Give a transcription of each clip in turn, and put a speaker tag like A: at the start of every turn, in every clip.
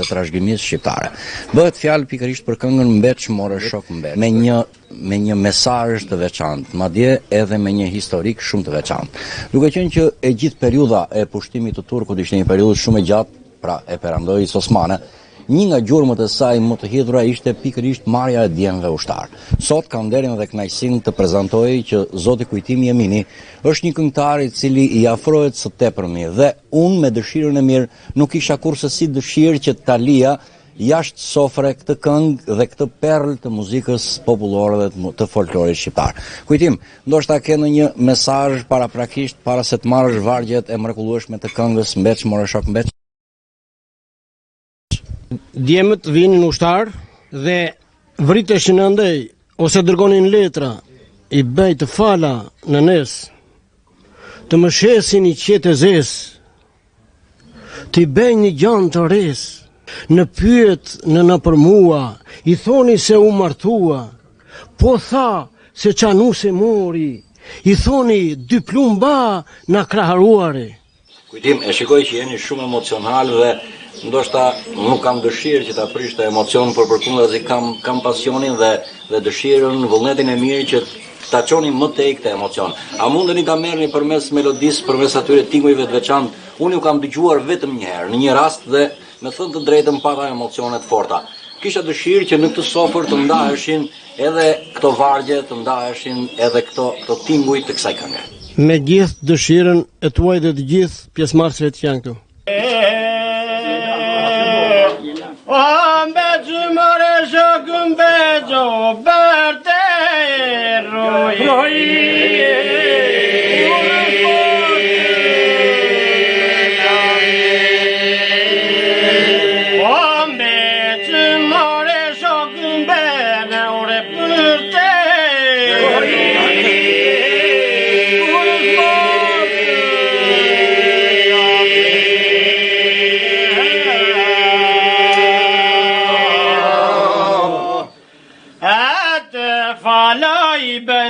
A: të trashëgimisë shqiptare. Bëhet fjalë pikërisht për këngën Mbeç more shok mbeç, me një mesazh të veçantë, madje edhe me një historik shumë të veçantë. Duke qenë që e gjithë periudha e pushtimit të turkut ishte një periudhë shumë e gjatë, pra e perandojës osmane, një nga gjurmët e saj më të hidhura ishte pikërisht marrja e djemve ushtar. Sot kam nderin dhe kënaqësinë të prezantoj që zoti Kujtimi Emini është një këngëtar i cili i afrohet së tepërmi dhe unë me dëshirën e mirë nuk isha kurse si dëshirë që ta lija jashtë sofre këtë këngë dhe këtë perl të muzikës popullore dhe të folklorit shqiptar. Kujtim, ndoshta ke një mesazh paraprakisht para se të marrësh vargjet e mrekullueshme të këngës Mbeç more shok mbeç?
B: Djemët vinin ushtar dhe vriteshin andej ose dërgonin letra i bëj të fala në nes, të më shesin i qetë zes, të i bëj një gjanë të res, në pyet në për mua, i thoni se u martua, po tha se qanu se mori, i thoni dy plumba na kraharuare.
A: Kujtim, e shikoj që jeni shumë emocional dhe ndoshta nuk kam dëshirë që ta prish të emocion, por përkundazi kam pasionin dhe dëshirën, vullnetin e mirë që ta çoni më tej këtë emocion. A mundeni ta merrni përmes melodisë, përmes atyre tingujve të veçantë? Unë ju kam dëgjuar vetëm një herë, në një rast dhe me thënë të drejtën pata emocione të forta. Kisha dëshirë që në këtë sofër të ndaheshin edhe këto vargje, të ndaheshin edhe këto tinguj të kësaj këngë.
B: Me gjithë dëshirën e tuaj dhe të gjithë pjesëmarrësve që janë këtu. O mbeç more shok mbeç, o berte roj.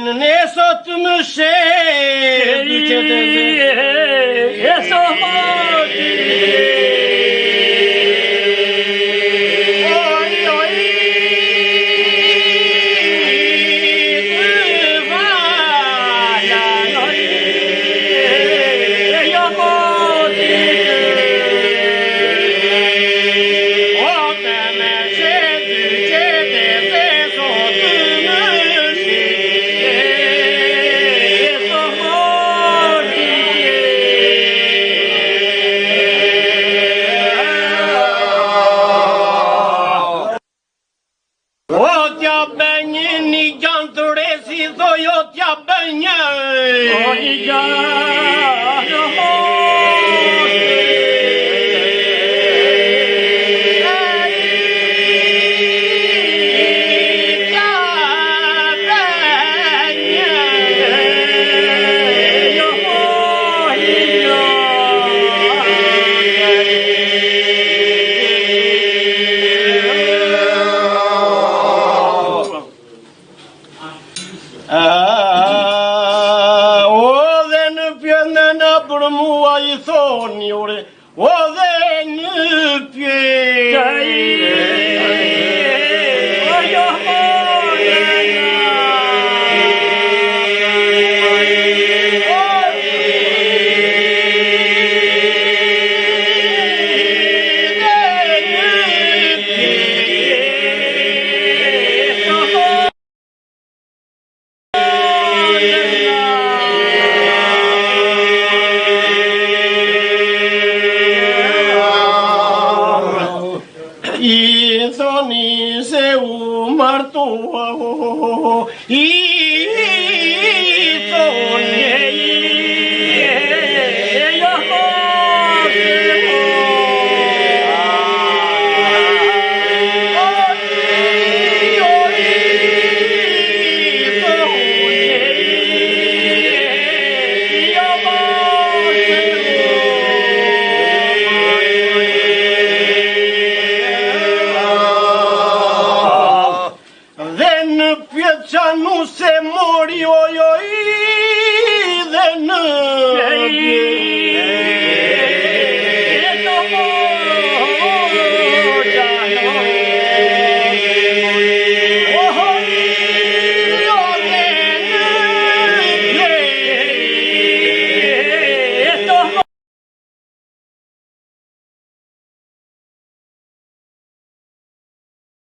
B: Nesot më shedi që të zë e sohati. Oj, oj, të vala, oj, jo moti. O të me shedi që të zë sot më
C: Qanu se mori ojoj dhe në